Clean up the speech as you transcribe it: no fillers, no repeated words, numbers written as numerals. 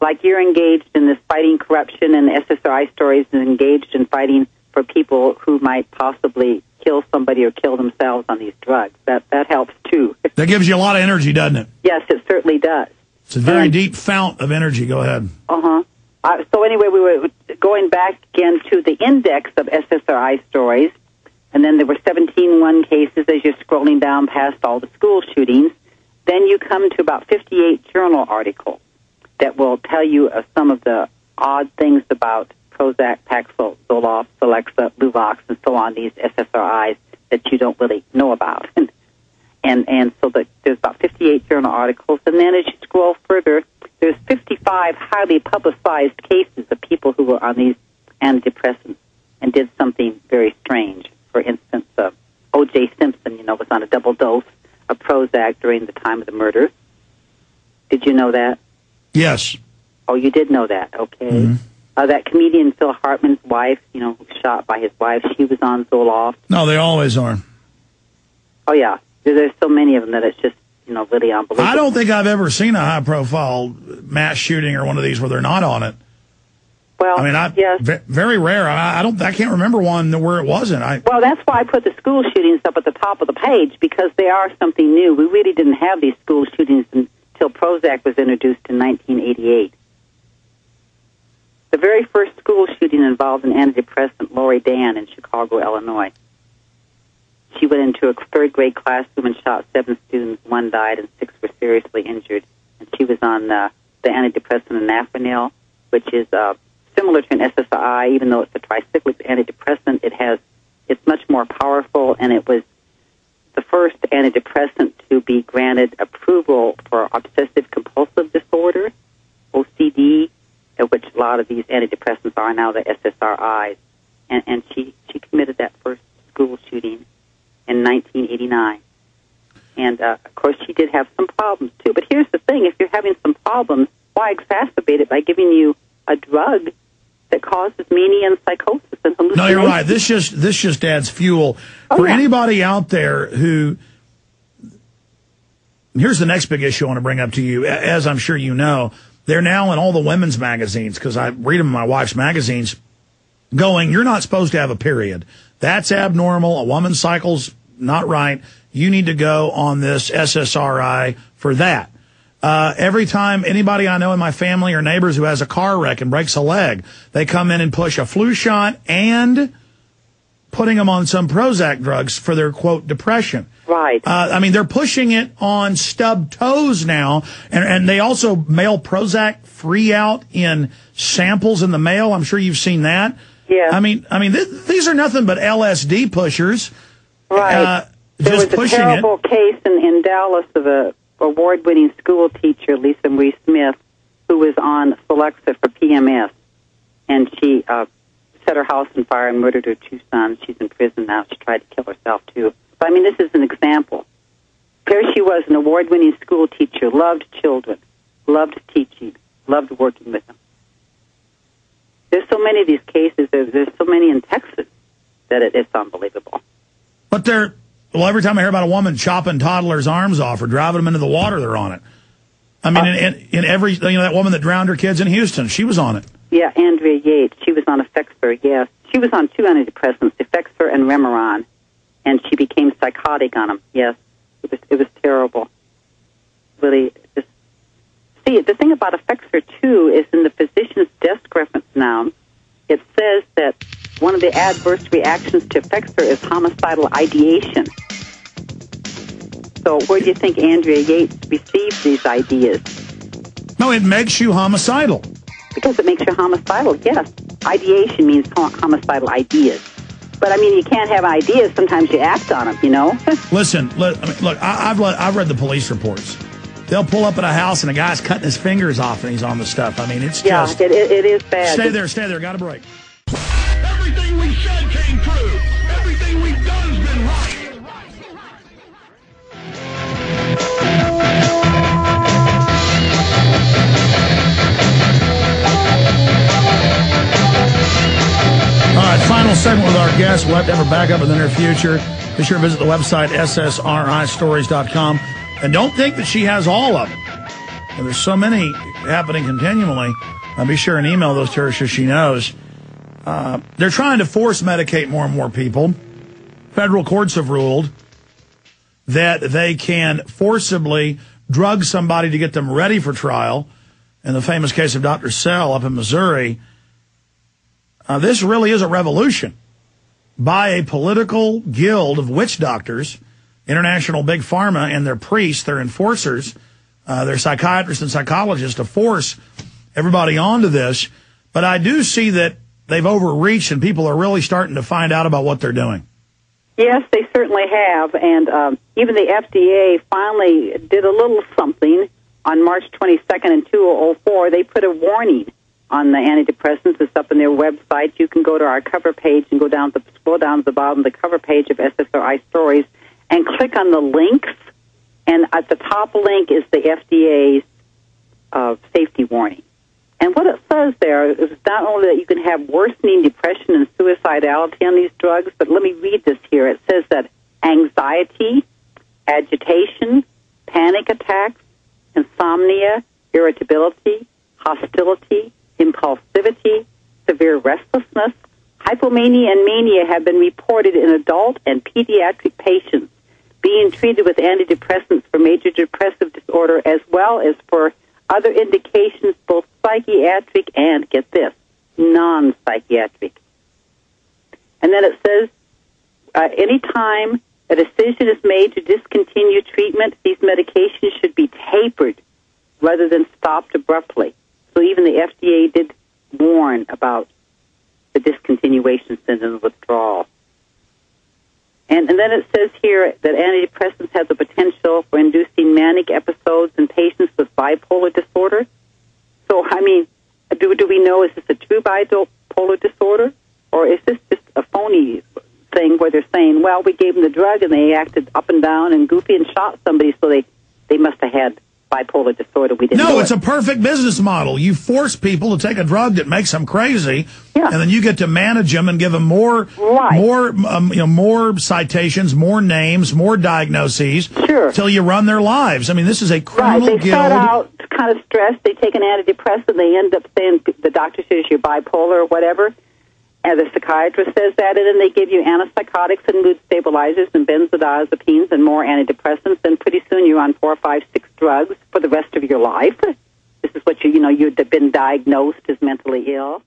like you're engaged in this fighting corruption, and the SSRI stories is engaged in fighting for people who might possibly kill somebody or kill themselves on these drugs. That helps too. That gives you a lot of energy, doesn't it? Yes, it certainly does. It's a very deep fount of energy. Go ahead. So anyway, we were going back again to the index of SSRI stories, and then there were 17 cases as you're scrolling down past all the school shootings. Then you come to about 58 journal articles that will tell you some of the odd things about Prozac, Paxil, Zoloft, Celexa, Luvox, and so on, these SSRIs that you don't really know about. And so there's about 58 journal articles. And then as you scroll further, there's 55 highly publicized cases of people who were on these antidepressants and did something very strange. For instance, O.J. Simpson, was on a double dose of Prozac during the time of the murders. Did you know that? Yes. Oh, you did know that. Okay. Mm-hmm. That comedian Phil Hartman's wife, who was shot by his wife, she was on Zoloft. No, they always are. Oh, yeah. There's so many of them that it's just, really unbelievable. I don't think I've ever seen a high-profile mass shooting or one of these where they're not on it. Well, I mean, yes. Very rare. I can't remember one where it wasn't. Well, that's why I put the school shootings up at the top of the page, because they are something new. We really didn't have these school shootings until Prozac was introduced in 1988. The very first school shooting involved an antidepressant, Lori Dan, in Chicago, Illinois. She went into a third-grade classroom and shot 7 students. 1 died and 6 were seriously injured. And she was on the antidepressant Anafranil, which is similar to an SSRI, even though it's a tricyclic antidepressant. It's much more powerful, and it was the first antidepressant to be granted approval for obsessive-compulsive disorder, OCD, which a lot of these antidepressants are now, the SSRIs. And she committed that first school shooting in 1989. And, of course, she did have some problems, too. But here's the thing. If you're having some problems, why exacerbate it by giving you a drug that causes mania and psychosis and hallucinations? No, you're right. This just adds fuel. For anybody out there who... Here's the next big issue I want to bring up to you. As I'm sure you know, they're now in all the women's magazines, because I read them in my wife's magazines, going, you're not supposed to have a period. That's abnormal. A woman's cycle's not right. You need to go on this SSRI for that. Every time anybody I know in my family or neighbors who has a car wreck and breaks a leg, they come in and push a flu shot and putting them on some Prozac drugs for their, quote, depression. Right. I mean, they're pushing it on stubbed toes now, and they also mail Prozac free out in samples in the mail. I'm sure you've seen that. Yeah. I mean, these are nothing but LSD pushers. Right. There was a terrible case in Dallas of a award-winning school teacher, Lisa Marie Smith, who was on Celexa for PMS, and she set her house on fire and murdered her 2 sons. She's in prison now. She tried to kill herself, too. But, I mean, this is an example. Here she was, an award-winning school teacher, loved children, loved teaching, loved working with them. There's so many of these cases. There's so many in Texas that it's unbelievable. But every time I hear about a woman chopping toddlers' arms off or driving them into the water, they're on it. I mean, in every, that woman that drowned her kids in Houston, she was on it. Yeah, Andrea Yates, she was on Effexor, yes. She was on 2 antidepressants, Effexor and Remeron, and she became psychotic on them, yes. It was terrible. Really, see, the thing about Effexor, too, is in the physician's desk reference noun, it says that one of the adverse reactions to Effexor is homicidal ideation. So where do you think Andrea Yates received these ideas? No, it makes you homicidal. Because it makes you homicidal, yes. Ideation means homicidal ideas. But, I mean, you can't have ideas. Sometimes you act on them, Listen, look, I've read the police reports. They'll pull up at a house and a guy's cutting his fingers off and he's on the stuff. I mean, it's just... Yeah, it is bad. Stay there. Got a break. Everything we said came true. Everything we've done's been right. All right, final segment with our guest. We'll have to have her back up in the near future. Be sure to visit the website, ssristories.com. And don't think that she has all of it. And there's so many happening continually. Be sure and email those to her so she knows. They're trying to force medicate more and more people. Federal courts have ruled that they can forcibly drug somebody to get them ready for trial. In the famous case of Dr. Sell up in Missouri, this really is a revolution by a political guild of witch doctors, international big pharma, and their priests, their enforcers, their psychiatrists and psychologists to force everybody onto this. But I do see that they've overreached and people are really starting to find out about what they're doing. Yes, they certainly have. And even the FDA finally did a little something on March 22nd in 2004. They put a warning on the antidepressants. It's up on their website. You can go to our cover page and scroll down to the bottom of the cover page of SSRI Stories and click on the links. And at the top link is the FDA's safety warning. And what it says there is not only that you can have worsening depression and suicidality on these drugs, but let me read this here. It says that anxiety, agitation, panic attacks, insomnia, irritability, hostility, impulsivity, severe restlessness, hypomania, and mania have been reported in adult and pediatric patients being treated with antidepressants for major depressive disorder as well as for other indications, both psychiatric and, get this, non-psychiatric. And then it says, anytime a decision is made to discontinue treatment, these medications should be tapered rather than stopped abruptly. So even the FDA did warn about the discontinuation syndrome and withdrawal. And then it says here that antidepressants have the potential for inducing manic episodes in patients with bipolar disorder. So, I mean, do we know, is this a true bipolar disorder? Or is this just a phony thing where they're saying, well, we gave them the drug and they acted up and down and goofy and shot somebody, so they must have had bipolar disorder. We didn't know it's a perfect business model. You force people to take a drug that makes them crazy, and then you get to manage them and give them more citations, more names, more diagnoses, till you run their lives. I mean, this is a criminal guild. They start out kind of stressed. They take an antidepressant. They end up saying the doctor says you're bipolar or whatever, and the psychiatrist says that, and then they give you antipsychotics and mood stabilizers and benzodiazepines and more antidepressants, and pretty soon you're on 4, 5, 6 drugs for the rest of your life. This is what you've been diagnosed as mentally ill.